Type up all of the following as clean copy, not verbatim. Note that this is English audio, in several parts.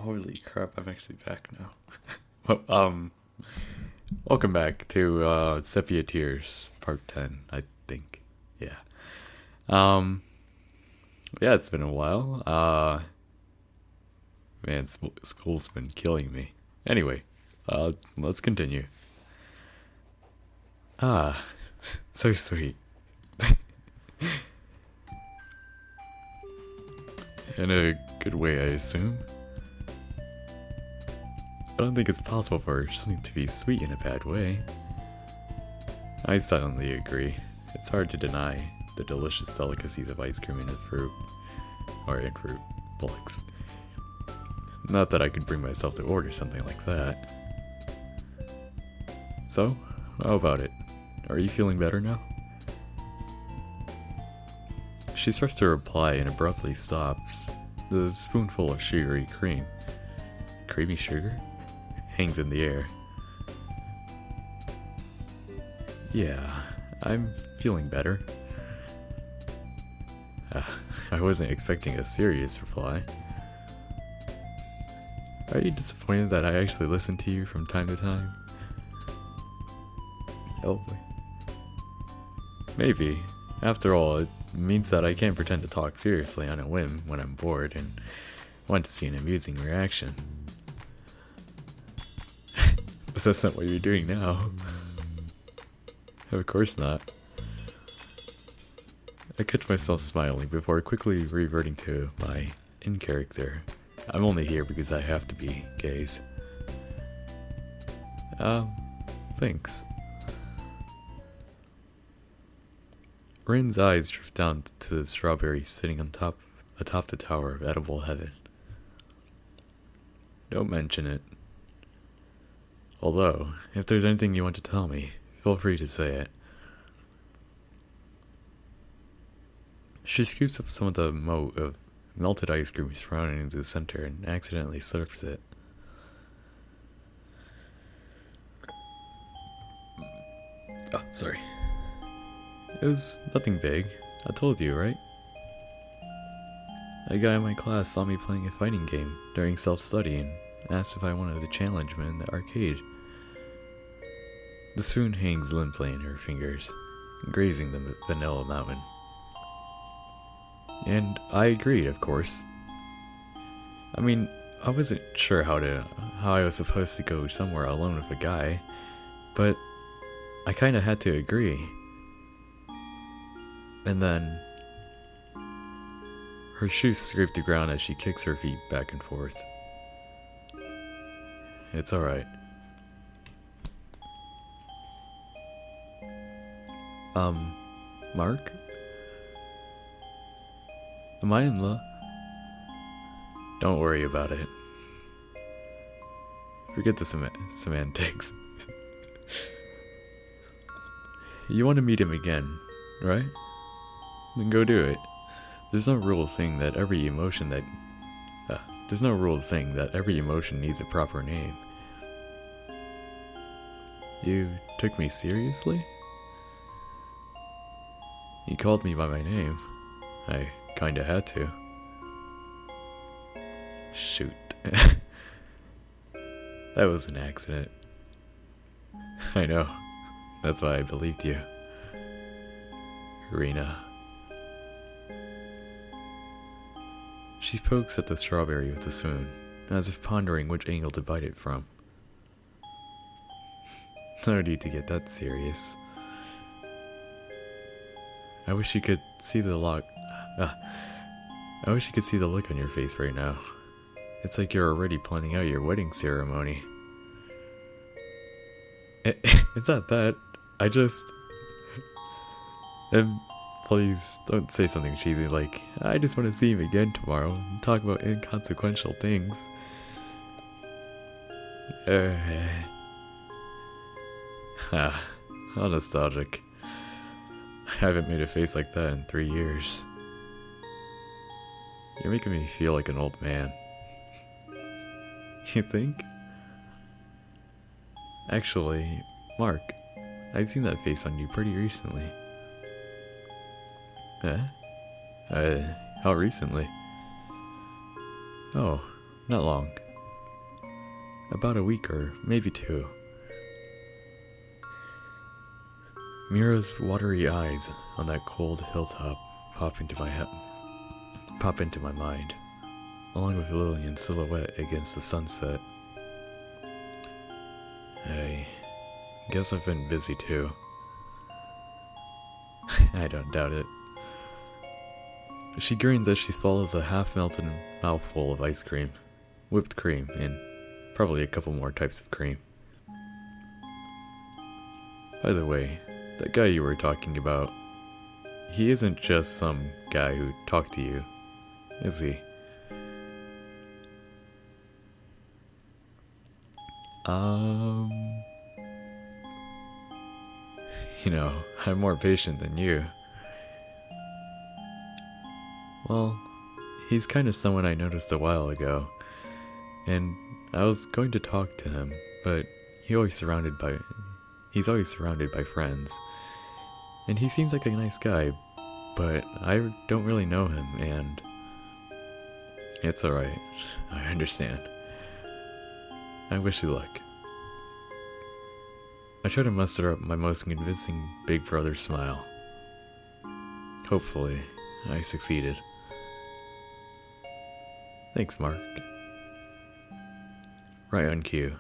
Holy crap, I'm actually back now. Well, welcome back to Sepia Tears, part 10, I think. Yeah. Um, yeah, it's been a while. Man, school's been killing me. Anyway, let's continue. Ah, so sweet. In a good way, I assume. I don't think it's possible for something to be sweet in a bad way. I silently agree. It's hard to deny the delicious delicacies of ice cream and fruit. Or in fruit bullocks. Not that I could bring myself to order something like that. So, how about it? Are you feeling better now? She starts to reply and abruptly stops. The spoonful of sugary cream. Creamy sugar? Hangs in the air. Yeah, I'm feeling better. I wasn't expecting a serious reply. Are you disappointed that I actually listen to you from time to time? Oh, maybe. After all, it means that I can't pretend to talk seriously on a whim when I'm bored and want to see an amusing reaction. But that's not what you're doing now. Of course not. I catch myself smiling before quickly reverting to my in-character. I'm only here because I have to be, gaze. Thanks. Rin's eyes drift down to the strawberry sitting atop the tower of edible heaven. Don't mention it. Although, if there's anything you want to tell me, feel free to say it. She scoops up some of the moat of melted ice cream surrounding into the center and accidentally slurps it. Oh, sorry. It was nothing big. I told you, right? A guy in my class saw me playing a fighting game during self-study and asked if I wanted to challenge him in the arcade. The spoon hangs limply in her fingers, grazing the vanilla mountain. And I agreed, of course. I mean, I wasn't sure how I was supposed to go somewhere alone with a guy, but I kinda had to agree. And then her shoes scrape the ground as she kicks her feet back and forth. It's alright. Mark? Am I in love? Don't worry about it. Forget the semantics. You want to meet him again, right? Then go do it. There's no rule saying that every emotion needs a proper name. You took me seriously? You called me by my name. I kinda had to. Shoot. That was an accident. I know. That's why I believed you. Rena. She pokes at the strawberry with the spoon, as if pondering which angle to bite it from. No need to get that serious. I wish you could see the look on your face right now. It's like you're already planning out your wedding ceremony. It's not that. And please don't say something cheesy like, I just want to see him again tomorrow and talk about inconsequential things. How nostalgic. I haven't made a face like that in 3 years. You're making me feel like an old man. You think? Actually, Mark, I've seen that face on you pretty recently. How recently? Oh, not long. About a week or maybe 2. Mira's watery eyes on that cold hilltop pop into my mind, along with Lillian's silhouette against the sunset. I guess I've been busy too. I don't doubt it. She grins as she swallows a half-melted mouthful of ice cream, whipped cream, and probably a couple more types of cream. By the way, that guy you were talking about, he isn't just some guy who talked to you, is he? You know, I'm more patient than you. Well, he's kind of someone I noticed a while ago, and I was going to talk to him, but he's always surrounded by friends. And he seems like a nice guy, but I don't really know him, and it's alright. I understand. I wish you luck. I try to muster up my most convincing big brother smile. Hopefully, I succeeded. Thanks, Mark. Right on cue,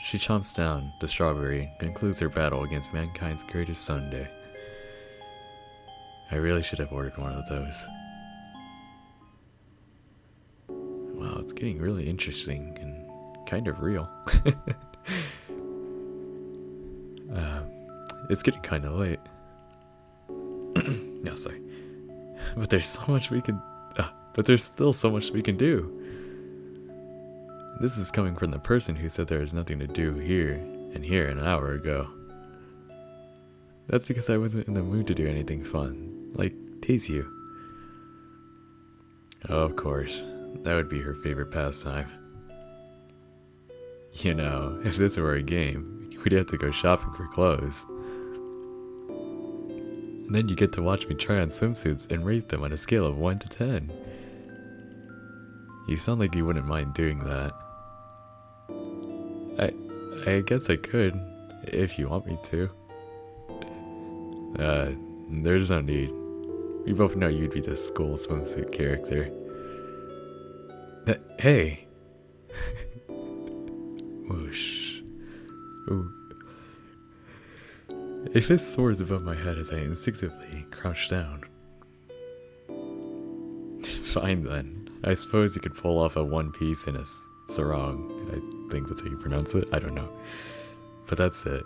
she chomps down the strawberry and concludes her battle against mankind's greatest sundae. I really should have ordered one of those. Wow, it's getting really interesting and kind of real. It's getting kind of late. No, sorry. But there's so much we can... but there's still so much we can do. This is coming from the person who said there was nothing to do here an hour ago. That's because I wasn't in the mood to do anything fun, like tease you. Oh, of course, that would be her favorite pastime. You know, if this were a game, we'd have to go shopping for clothes. And then you get to watch me try on swimsuits and rate them on a scale of 1 to 10. You sound like you wouldn't mind doing that. I guess I could, if you want me to. There's no need. We both know you'd be the school swimsuit character. Hey! Whoosh. Ooh. A fist soars above my head as I instinctively crouch down. Fine then. I suppose you could pull off a one piece in a sarong. I think that's how you pronounce it. I don't know. But that's it.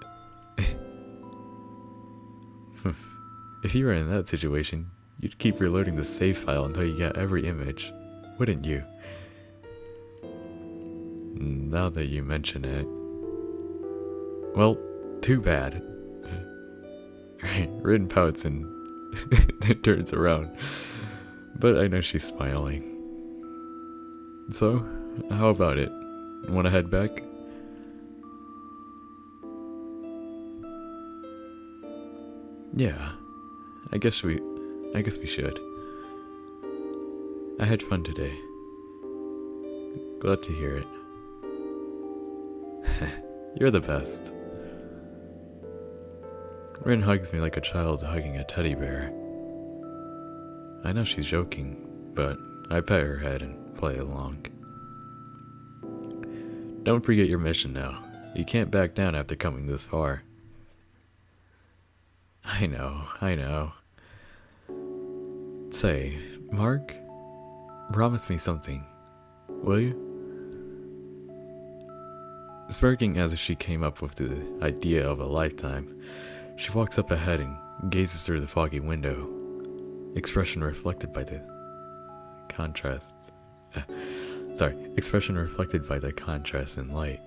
If you were in that situation, you'd keep reloading the save file until you got every image, wouldn't you? Now that you mention it... Well, too bad. Rin pouts and turns around, but I know she's smiling. So, how about it? Want to head back? Yeah, I guess we should. I had fun today. Glad to hear it. You're the best. Rin hugs me like a child hugging a teddy bear. I know she's joking, but I pet her head and play along. Don't forget your mission now. You can't back down after coming this far. I know. Say, Mark, promise me something, will you? Smirking as if she came up with the idea of a lifetime, she walks up ahead and gazes through the foggy window, expression reflected by the contrast in light.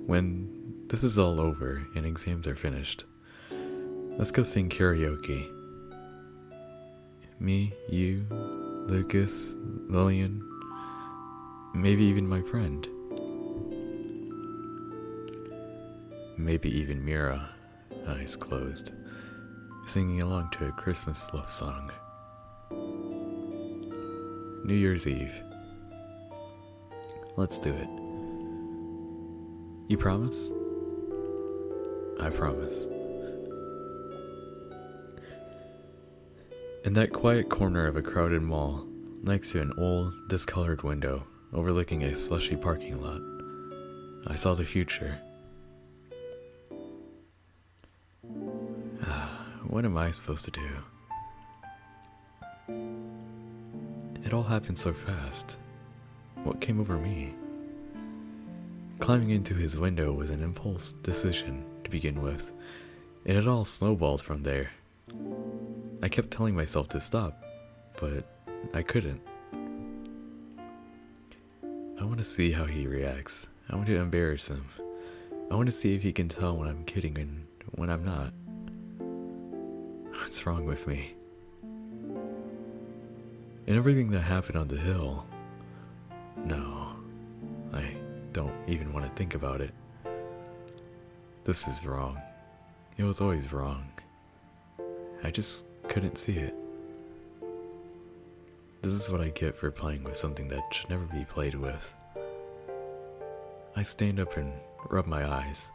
When this is all over and exams are finished, let's go sing karaoke. Me, you, Lucas, Lillian, maybe even my friend. Maybe even Mira, eyes closed, singing along to a Christmas love song. New Year's Eve. Let's do it. You promise? I promise. In that quiet corner of a crowded mall, next to an old, discolored window overlooking a slushy parking lot, I saw the future. What am I supposed to do? It all happened so fast. What came over me? Climbing into his window was an impulse decision to begin with, and it all snowballed from there. I kept telling myself to stop, but I couldn't. I want to see how he reacts. I want to embarrass him. I want to see if he can tell when I'm kidding and when I'm not. What's wrong with me? And everything that happened on the hill. No, I don't even want to think about it. This is wrong. It was always wrong. I just couldn't see it. This is what I get for playing with something that should never be played with. I stand up and rub my eyes.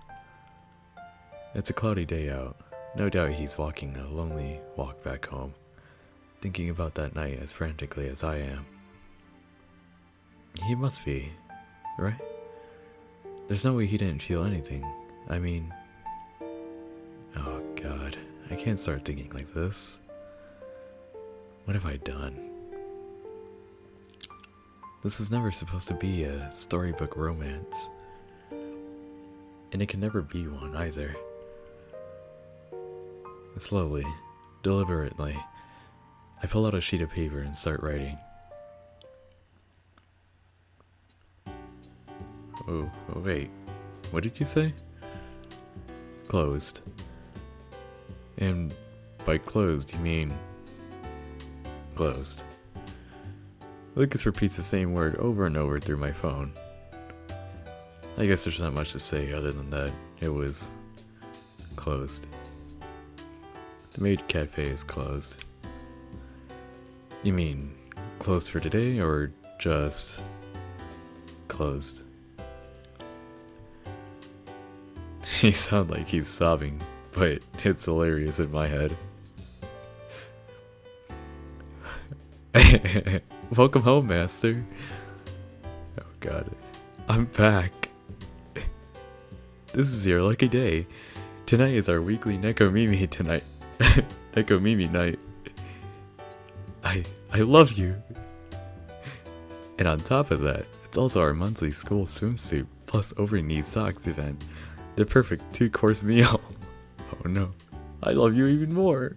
It's a cloudy day out. No doubt he's walking a lonely walk back home, thinking about that night as frantically as I am. He must be, right? There's no way he didn't feel anything. I mean... Oh God, I can't start thinking like this. What have I done? This was never supposed to be a storybook romance. And it can never be one either. Slowly, deliberately, I pull out a sheet of paper and start writing. Oh, wait. What did you say? Closed. And by closed, you mean... closed. Lucas repeats the same word over and over through my phone. I guess there's not much to say other than that it was... closed. The maid cafe is closed. You mean closed for today or just closed? He sounds like he's sobbing, but it's hilarious in my head. Welcome home, master. Oh God, I'm back. This is your lucky day. Tonight is our weekly Nekomimi tonight. Nekomimi night. I love you. And on top of that, it's also our monthly school swimsuit plus over-knee socks event. The perfect 2-course meal. Oh no, I love you even more.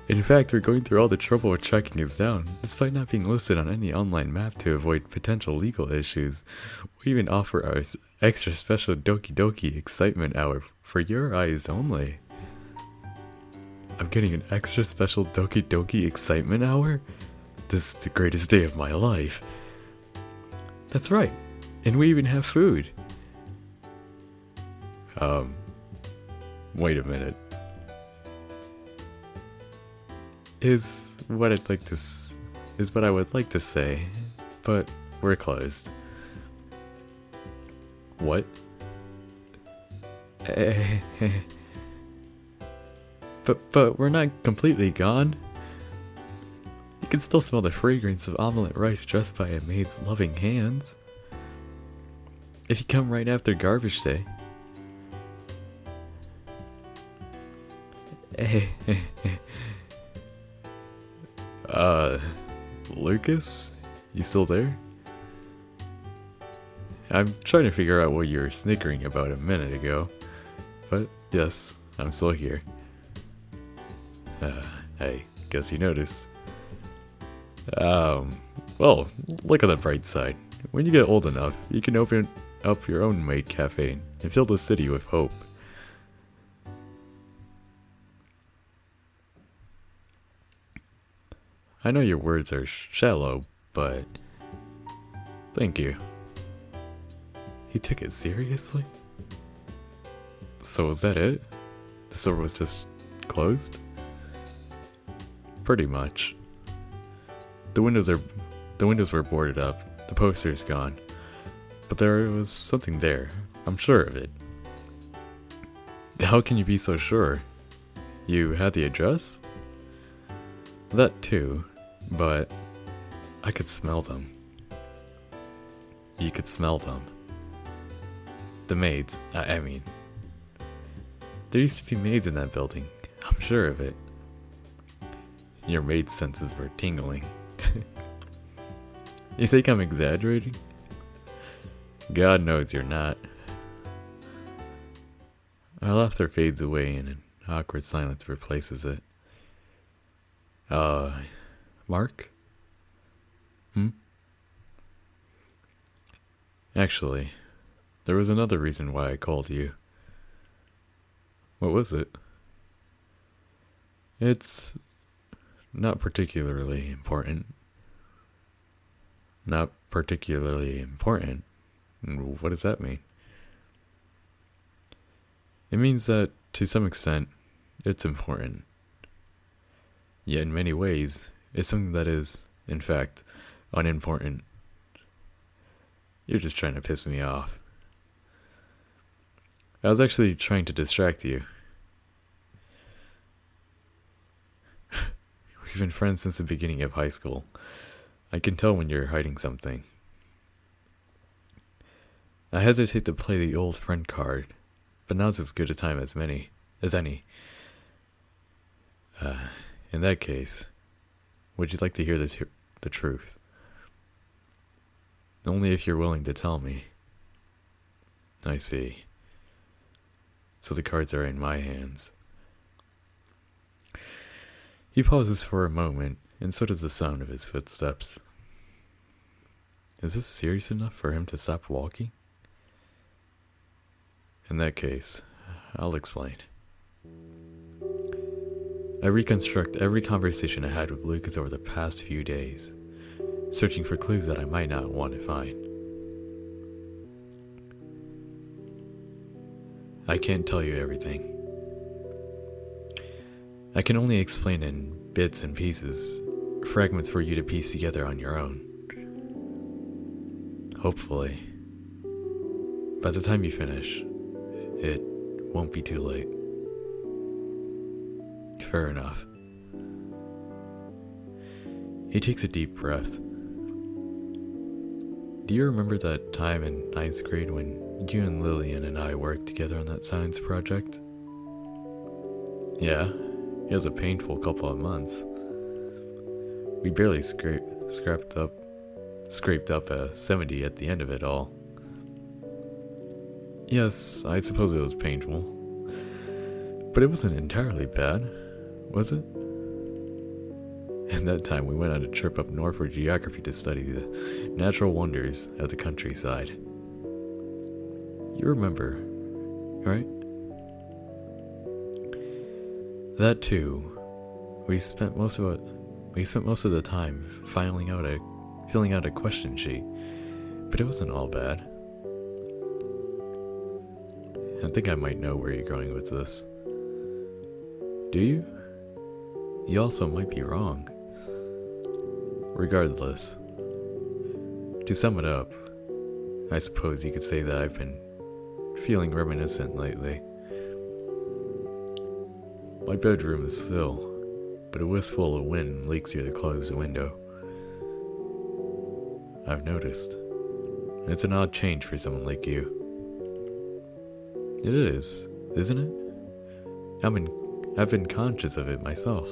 In fact, we're going through all the trouble of tracking us down, despite not being listed on any online map to avoid potential legal issues. We even offer our extra special Doki Doki excitement hour for your eyes only. I'm getting an extra special Doki Doki excitement hour? This is the greatest day of my life. That's right, and we even have food. Wait a minute. Is what I would like to say, but we're closed. What? But we're not completely gone. You can still smell the fragrance of omelette rice dressed by a maid's loving hands. If you come right after garbage day. Lucas? You still there? I'm trying to figure out what you were snickering about a minute ago. But yes, I'm still here. I guess you noticed. Well, look on the bright side. When you get old enough, you can open up your own maid cafe and fill the city with hope. I know your words are shallow, but thank you. He took it seriously? So was that it? The store was just closed? Pretty much. The The windows were boarded up, the posters gone, but there was something there. I'm sure of it. How can you be so sure? You had the address? That too, but I could smell them. You could smell them. The maids, I mean. There used to be maids in that building. I'm sure of it. Your maid's senses were tingling. You think I'm exaggerating? God knows you're not. Our laughter fades away and an awkward silence replaces it. Mark? Actually, there was another reason why I called you. What was it? It's not particularly important. Not particularly important? What does that mean? It means that, to some extent, it's important. Yet in many ways, it's something that is, in fact, unimportant. You're just trying to piss me off. I was actually trying to distract you. We've been friends since the beginning of high school. I can tell when you're hiding something. I hesitate to play the old friend card, but now's as good a time as any. In that case, would you like to hear the truth? Only if you're willing to tell me. I see. So the cards are in my hands. He pauses for a moment, and so does the sound of his footsteps. Is this serious enough for him to stop walking? In that case, I'll explain. I reconstruct every conversation I had with Lucas over the past few days, searching for clues that I might not want to find. I can't tell you everything. I can only explain in bits and pieces, fragments for you to piece together on your own. Hopefully, by the time you finish, it won't be too late. Fair enough. He takes a deep breath. Do you remember that time in 9th grade when you and Lillian and I worked together on that science project? Yeah, it was a painful couple of months. We barely scraped up a 70 at the end of it all. Yes, I suppose it was painful. But it wasn't entirely bad, was it? And that time we went on a trip up north for geography to study the natural wonders of the countryside. You remember, right? That too. We spent most of the time filling out a question sheet, but it wasn't all bad. I think I might know where you're going with this. Do you? You also might be wrong. Regardless, to sum it up, I suppose you could say that I've been feeling reminiscent lately. My bedroom is still, but a wistful of wind leaks through the closed window. I've noticed. It's an odd change for someone like you. It is, isn't it? I've been conscious of it myself.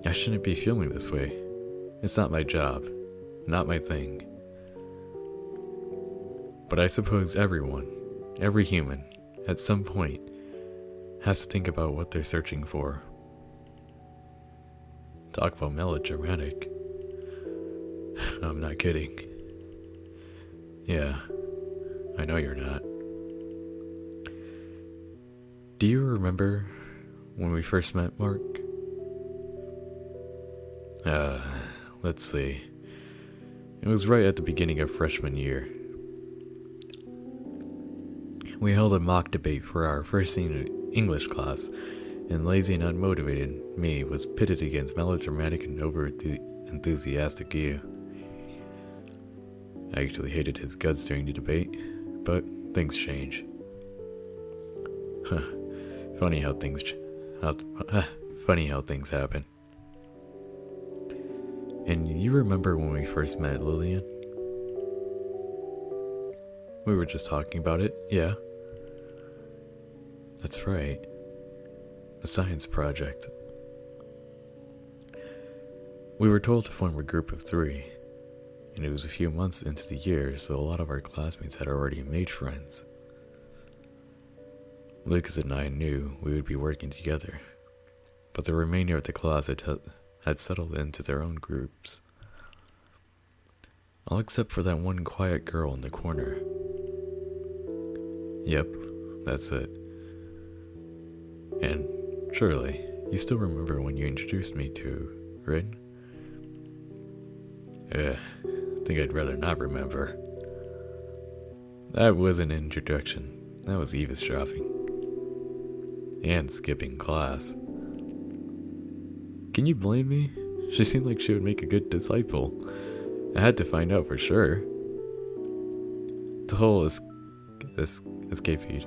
I shouldn't be feeling this way. It's not my job, not my thing. But I suppose every human, at some point, has to think about what they're searching for. Talk about melodramatic. I'm not kidding. Yeah, I know you're not. Do you remember when we first met, Mark? Let's see. It was right at the beginning of freshman year. We held a mock debate for our first English class, and lazy and unmotivated me was pitted against melodramatic and enthusiastic you. I actually hated his guts during the debate, but things change. Huh. Funny how things happen. And you remember when we first met, Lillian? We were just talking about it, yeah. That's right. A science project. We were told to form a group of 3, and it was a few months into the year, so a lot of our classmates had already made friends. Lucas and I knew we would be working together, but the remainder of the class had settled into their own groups. All except for that one quiet girl in the corner. Yep, that's it. And surely, you still remember when you introduced me to Rin? I think I'd rather not remember. That was an introduction. That was eavesdropping. And skipping class. Can you blame me? She seemed like she would make a good disciple. I had to find out for sure. The whole escape feed.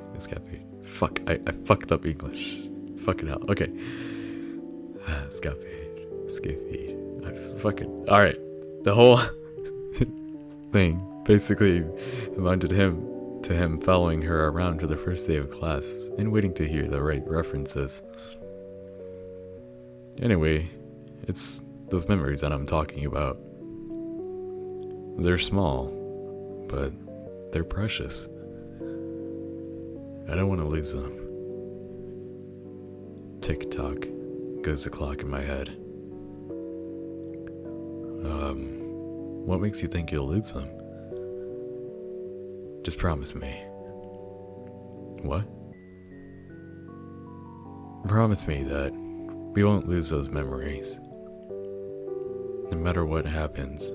Fuck, I fucked up English. Fucking hell. Okay. Escape feed. Alright. The whole thing basically amounted to him following her around for the first day of class and waiting to hear the right references. Anyway, it's those memories that I'm talking about. They're small, but they're precious. I don't want to lose them. Tick-tock goes the clock in my head. What makes you think you'll lose them? Just promise me. What? Promise me that we won't lose those memories. No matter what happens.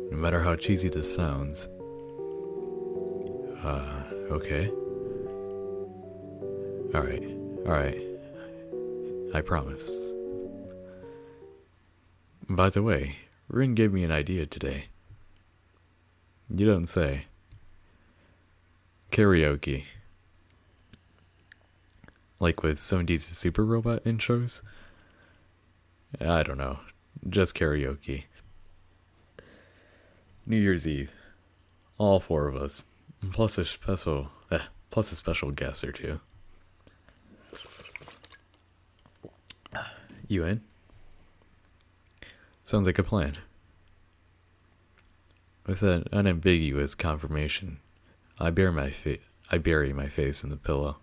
No matter how cheesy this sounds. Okay. Alright. I promise. By the way, Rin gave me an idea today. You don't say. Karaoke. Like with 70s Super Robot intros? I don't know. Just karaoke. New Year's Eve. All 4 of us. Plus a special guest or 2. You in? Sounds like a plan. With an unambiguous confirmation, I bury my face in the pillow.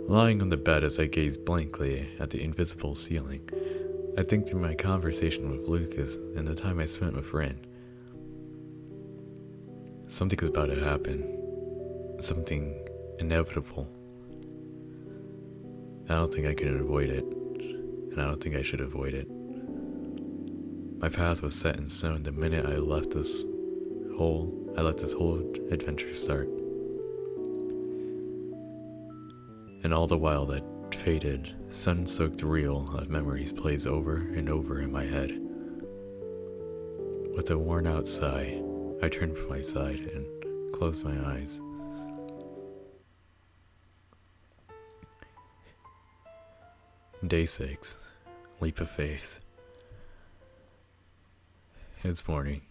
Lying on the bed as I gaze blankly at the invisible ceiling, I think through my conversation with Lucas and the time I spent with Rin. Something is about to happen. Something inevitable. I don't think I can avoid it, and I don't think I should avoid it. My path was set in stone the minute I let this whole adventure start. And all the while that faded, sun-soaked reel of memories plays over and over in my head. With a worn-out sigh, I turn from my side and close my eyes. Day 6. Leap of faith. It's morning.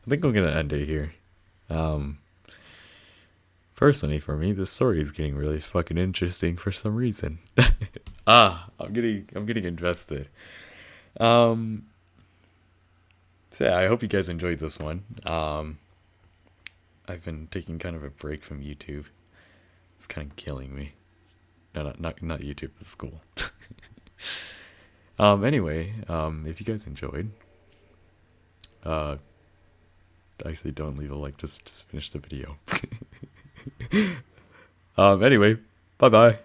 I think I'm gonna end it here. Personally, for me, this story is getting really fucking interesting for some reason. I'm getting invested. So yeah, I hope you guys enjoyed this one. I've been taking kind of a break from YouTube. It's kind of killing me. No, not YouTube, but school. Anyway, if you guys enjoyed, actually don't leave a like, just finish the video. Anyway, bye bye.